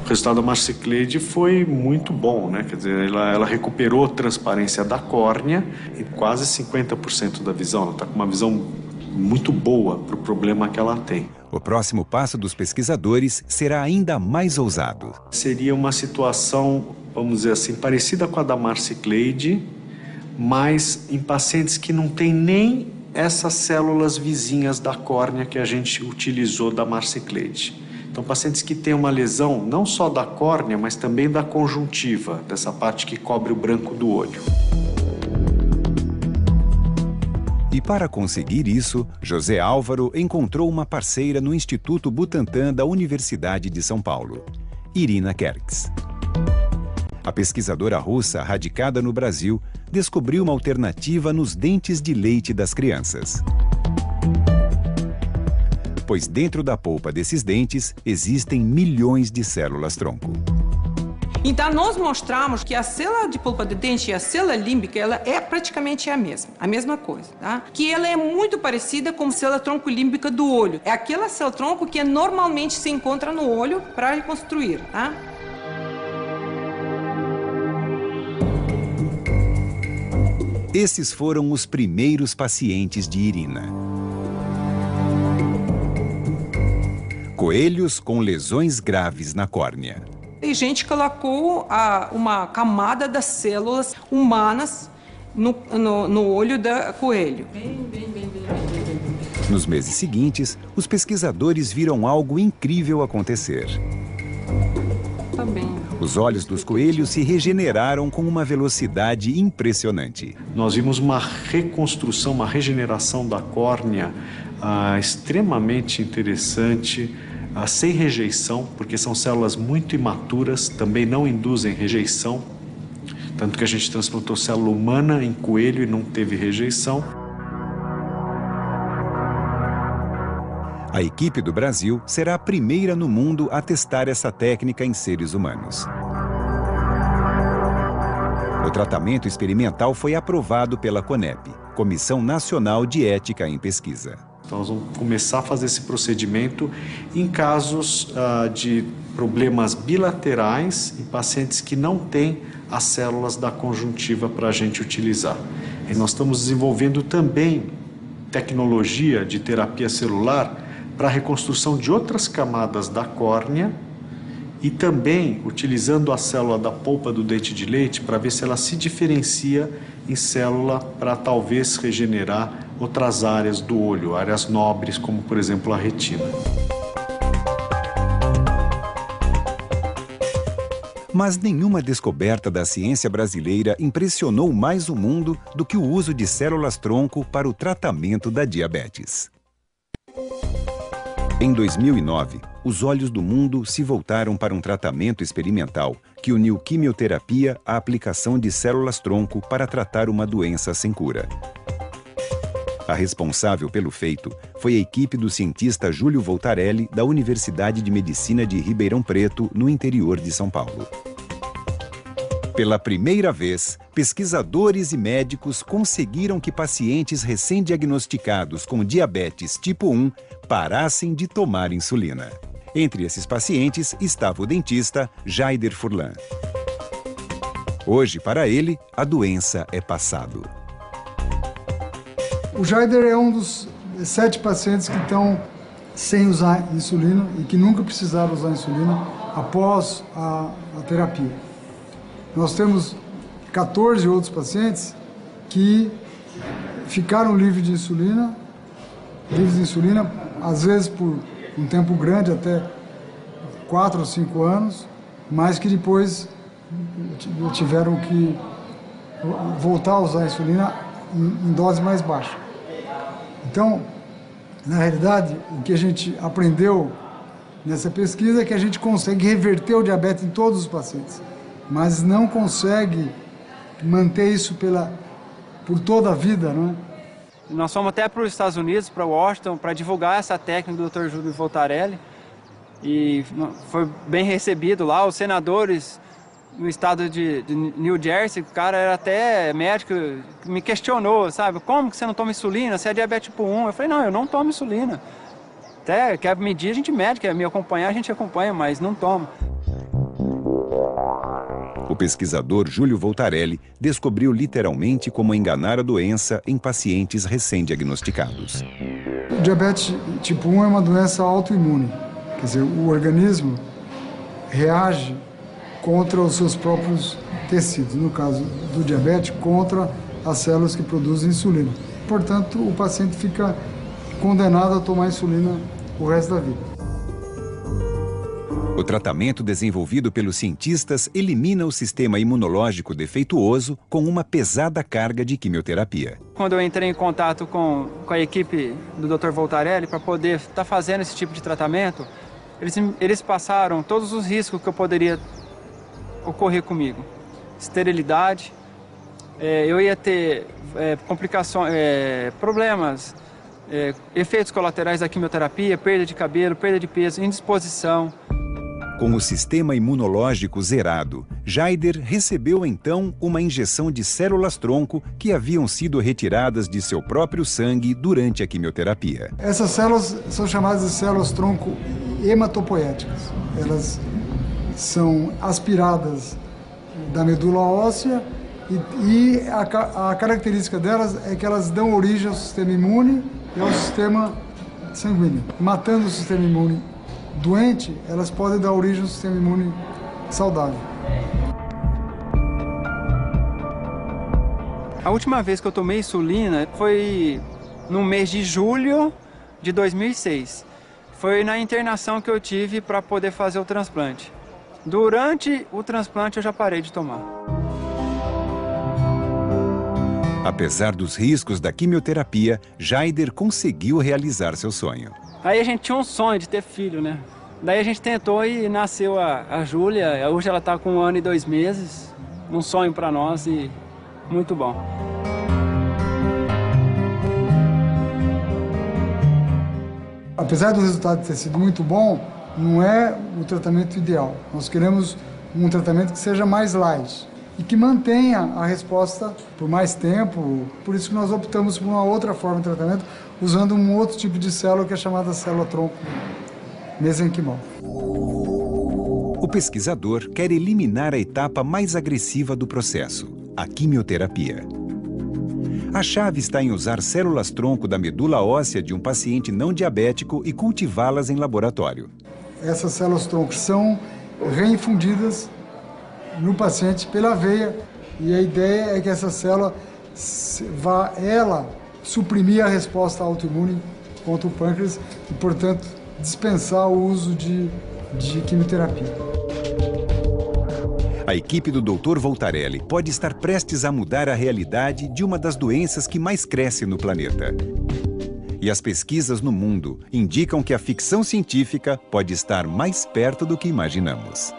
O resultado da Marciclade foi muito bom, né? Quer dizer, ela recuperou a transparência da córnea e quase 50% da visão. Ela está com uma visão muito boa para o problema que ela tem. O próximo passo dos pesquisadores será ainda mais ousado. Seria uma situação, vamos dizer assim, parecida com a da Marciclade, mas em pacientes que não têm nem essas células vizinhas da córnea que a gente utilizou da Marciclade. Então, pacientes que têm uma lesão não só da córnea, mas também da conjuntiva, dessa parte que cobre o branco do olho. E para conseguir isso, José Álvaro encontrou uma parceira no Instituto Butantan da Universidade de São Paulo, Irina Kerkes. A pesquisadora russa, radicada no Brasil, descobriu uma alternativa nos dentes de leite das crianças. Pois dentro da polpa desses dentes existem milhões de células-tronco. Então, nós mostramos que a célula de polpa de dente e a célula límbica, ela é praticamente a mesma coisa, tá? Que ela é muito parecida com a célula tronco límbica do olho. É aquela célula tronco que normalmente se encontra no olho para reconstruir, tá? Esses foram os primeiros pacientes de Irina. Coelhos com lesões graves na córnea. E a gente colocou uma camada das células humanas no olho do coelho. Nos meses seguintes, os pesquisadores viram algo incrível acontecer. Tá bem. Os olhos dos coelhos se regeneraram com uma velocidade impressionante. Nós vimos uma reconstrução, uma regeneração da córnea extremamente interessante, sem rejeição, porque são células muito imaturas, também não induzem rejeição. Tanto que a gente transplantou célula humana em coelho e não teve rejeição. A equipe do Brasil será a primeira no mundo a testar essa técnica em seres humanos. O tratamento experimental foi aprovado pela CONEP, Comissão Nacional de Ética em Pesquisa. Então, nós vamos começar a fazer esse procedimento em casos de problemas bilaterais em pacientes que não têm as células da conjuntiva para a gente utilizar. E nós estamos desenvolvendo também tecnologia de terapia celular para a reconstrução de outras camadas da córnea e também utilizando a célula da polpa do dente de leite para ver se ela se diferencia em célula para talvez regenerar outras áreas do olho, áreas nobres, como por exemplo a retina. Mas nenhuma descoberta da ciência brasileira impressionou mais o mundo do que o uso de células-tronco para o tratamento da diabetes. Em 2009, os olhos do mundo se voltaram para um tratamento experimental que uniu quimioterapia à aplicação de células-tronco para tratar uma doença sem cura. A responsável pelo feito foi a equipe do cientista Júlio Voltarelli, da Universidade de Medicina de Ribeirão Preto, no interior de São Paulo. Pela primeira vez, pesquisadores e médicos conseguiram que pacientes recém-diagnosticados com diabetes tipo 1 parassem de tomar insulina. Entre esses pacientes estava o dentista Jaider Furlan. Hoje, para ele, a doença é passado. O Jaider é um dos 7 pacientes que estão sem usar insulina e que nunca precisaram usar insulina após a terapia. Nós temos 14 outros pacientes que ficaram livres de insulina, às vezes por um tempo grande, até 4 ou 5 anos, mas que depois tiveram que voltar a usar a insulina em dose mais baixa. Então, na realidade, o que a gente aprendeu nessa pesquisa é que a gente consegue reverter o diabetes em todos os pacientes, mas não consegue manter isso por toda a vida, não é? Nós fomos até para os Estados Unidos, para Washington, para divulgar essa técnica do Dr. Júlio Voltarelli, e foi bem recebido lá. Os senadores no estado de New Jersey, o cara era até médico, me questionou, sabe, como que você não toma insulina, você é diabetes tipo 1? Eu falei, não, eu não tomo insulina. Até quer medir, a gente mede, quer me acompanhar, a gente acompanha, mas não toma. O pesquisador Júlio Voltarelli descobriu literalmente como enganar a doença em pacientes recém-diagnosticados. O diabetes tipo 1 é uma doença autoimune. Quer dizer, o organismo reage contra os seus próprios tecidos. No caso do diabetes, contra as células que produzem insulina. Portanto, o paciente fica condenado a tomar insulina o resto da vida. O tratamento desenvolvido pelos cientistas elimina o sistema imunológico defeituoso com uma pesada carga de quimioterapia. Quando eu entrei em contato com a equipe do Dr. Voltarelli para poder estar fazendo esse tipo de tratamento, eles passaram todos os riscos que eu poderia ocorrer comigo. Esterilidade, eu ia ter complicações, problemas, efeitos colaterais da quimioterapia, perda de cabelo, perda de peso, indisposição. Com o sistema imunológico zerado, Jaider recebeu então uma injeção de células-tronco que haviam sido retiradas de seu próprio sangue durante a quimioterapia. Essas células são chamadas de células-tronco hematopoéticas. Elas são aspiradas da medula óssea e a característica delas é que elas dão origem ao sistema imune e ao sistema sanguíneo. Matando o sistema imune doente, elas podem dar origem ao sistema imune saudável. A última vez que eu tomei insulina foi no mês de julho de 2006. Foi na internação que eu tive para poder fazer o transplante. Durante o transplante eu já parei de tomar. Apesar dos riscos da quimioterapia, Jaider conseguiu realizar seu sonho. Aí a gente tinha um sonho de ter filho, né? Daí a gente tentou e nasceu a Júlia. Hoje ela está com 1 ano e 2 meses. Um sonho para nós e muito bom. Apesar do resultado ter sido muito bom, não é o tratamento ideal. Nós queremos um tratamento que seja mais light e que mantenha a resposta por mais tempo. Por isso que nós optamos por uma outra forma de tratamento, usando um outro tipo de célula que é chamada célula-tronco mesenquimal. O pesquisador quer eliminar a etapa mais agressiva do processo, a quimioterapia. A chave está em usar células-tronco da medula óssea de um paciente não diabético e cultivá-las em laboratório. Essas células-tronco são reinfundidas no paciente pela veia e a ideia é que essa célula vá, suprimir a resposta autoimune contra o pâncreas e, portanto, dispensar o uso de quimioterapia. A equipe do Dr. Voltarelli pode estar prestes a mudar a realidade de uma das doenças que mais cresce no planeta. E as pesquisas no mundo indicam que a ficção científica pode estar mais perto do que imaginamos.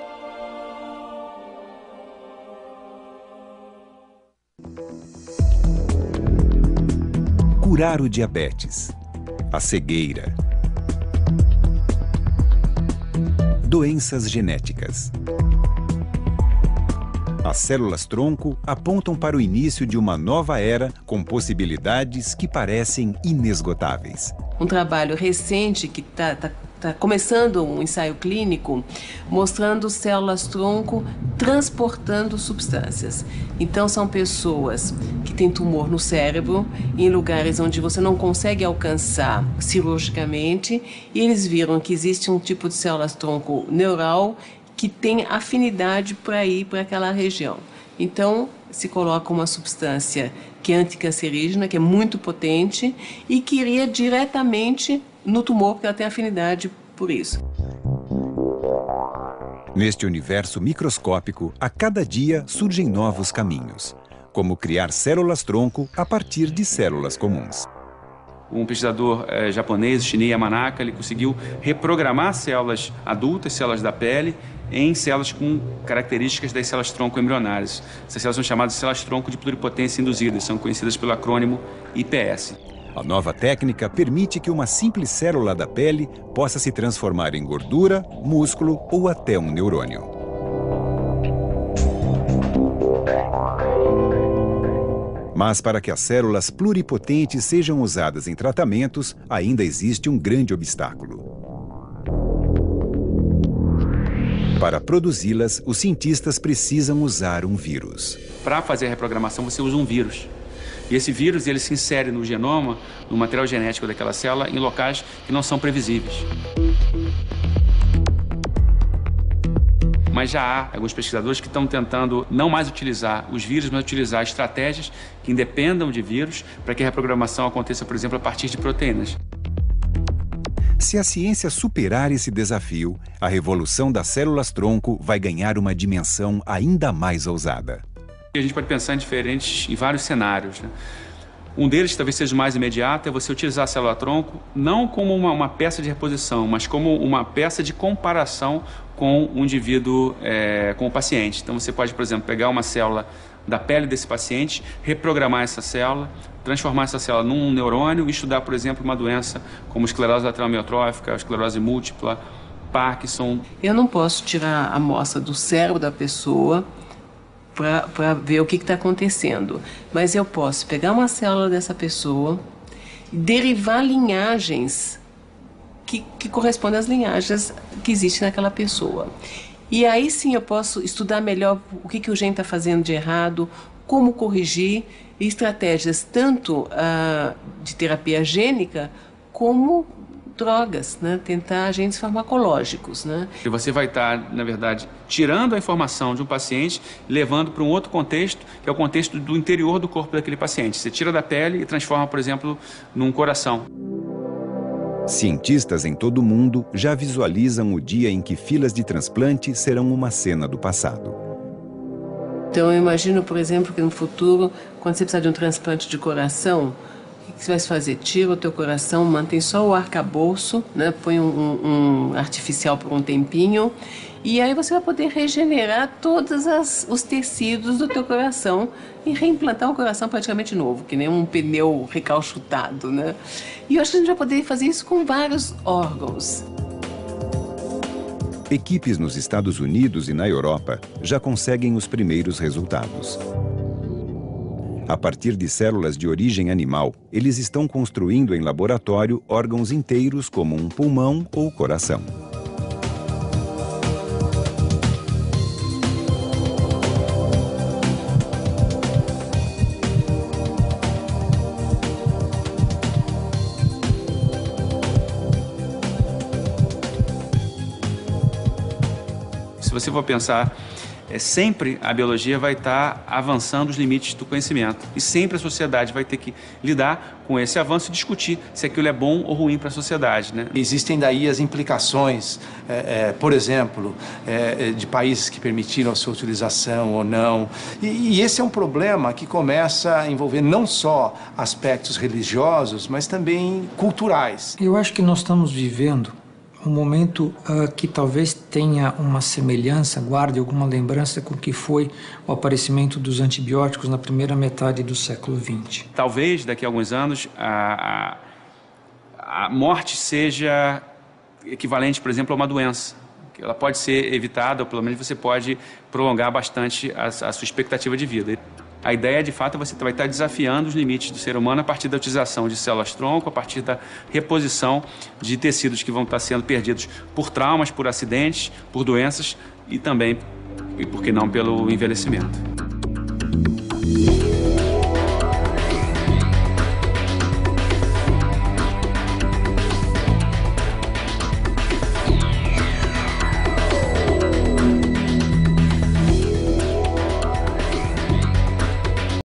Curar o diabetes, a cegueira, doenças genéticas. As células-tronco apontam para o início de uma nova era com possibilidades que parecem inesgotáveis. Um trabalho recente que está começando um ensaio clínico mostrando células-tronco transportando substâncias. Então são pessoas que têm tumor no cérebro, em lugares onde você não consegue alcançar cirurgicamente, e eles viram que existe um tipo de células-tronco neural que tem afinidade para ir para aquela região. Então, se coloca uma substância que é anticancerígena, que é muito potente e que iria diretamente no tumor, porque ela tem afinidade por isso. Neste universo microscópico, a cada dia surgem novos caminhos, como criar células-tronco a partir de células comuns. Um pesquisador japonês, Shinya Yamanaka, ele conseguiu reprogramar células adultas, células da pele, em células com características das células-tronco embrionárias. Essas células são chamadas de células-tronco de pluripotência induzidas, são conhecidas pelo acrônimo IPS. A nova técnica permite que uma simples célula da pele possa se transformar em gordura, músculo ou até um neurônio. Mas para que as células pluripotentes sejam usadas em tratamentos, ainda existe um grande obstáculo. Para produzi-las, os cientistas precisam usar um vírus. Para fazer a reprogramação, você usa um vírus. E esse vírus ele se insere no genoma, no material genético daquela célula, em locais que não são previsíveis. Mas já há alguns pesquisadores que estão tentando não mais utilizar os vírus, mas utilizar estratégias que independam de vírus para que a reprogramação aconteça, por exemplo, a partir de proteínas. Se a ciência superar esse desafio, a revolução das células-tronco vai ganhar uma dimensão ainda mais ousada. A gente pode pensar em vários cenários, né? Um deles, que talvez seja o mais imediato, é você utilizar a célula-tronco não como uma peça de reposição, mas como uma peça de comparação com o indivíduo, com o paciente. Então você pode, por exemplo, pegar uma célula da pele desse paciente, reprogramar essa célula, transformar essa célula num neurônio e estudar, por exemplo, uma doença como esclerose lateral amiotrófica, esclerose múltipla, Parkinson. Eu não posso tirar a amostra do cérebro da pessoa para ver o que está acontecendo. Mas eu posso pegar uma célula dessa pessoa e derivar linhagens que correspondem às linhagens que existem naquela pessoa. E aí sim eu posso estudar melhor o que o gene está fazendo de errado, como corrigir, estratégias tanto de terapia gênica como drogas, né? Tentar agentes farmacológicos, né? E você vai estar, na verdade, tirando a informação de um paciente, levando para um outro contexto, que é o contexto do interior do corpo daquele paciente. Você tira da pele e transforma, por exemplo, num coração. Cientistas em todo o mundo já visualizam o dia em que filas de transplante serão uma cena do passado. Então eu imagino, por exemplo, que no futuro, quando você precisar de um transplante de coração, o que você vai fazer? Tira o teu coração, mantém só o arcabouço, né? Põe um artificial por um tempinho e aí você vai poder regenerar todos os tecidos do teu coração e reimplantar um coração praticamente novo, que nem um pneu recalchutado, né? E eu acho que a gente vai poder fazer isso com vários órgãos. Equipes nos Estados Unidos e na Europa já conseguem os primeiros resultados. A partir de células de origem animal, eles estão construindo em laboratório órgãos inteiros como um pulmão ou coração. Se você for pensar, sempre a biologia vai estar avançando os limites do conhecimento. E sempre a sociedade vai ter que lidar com esse avanço e discutir se aquilo é bom ou ruim para a sociedade, né? Existem daí as implicações, por exemplo, de países que permitiram a sua utilização ou não. E esse é um problema que começa a envolver não só aspectos religiosos, mas também culturais. Eu acho que nós estamos vivendo um momento que talvez tenha uma semelhança, guarde alguma lembrança com o que foi o aparecimento dos antibióticos na primeira metade do século XX. Talvez daqui a alguns anos a morte seja equivalente, por exemplo, a uma doença. Ela pode ser evitada, ou pelo menos você pode prolongar bastante a sua expectativa de vida. A ideia, de fato, você vai estar desafiando os limites do ser humano a partir da utilização de células-tronco, a partir da reposição de tecidos que vão estar sendo perdidos por traumas, por acidentes, por doenças e também, e por que não, pelo envelhecimento.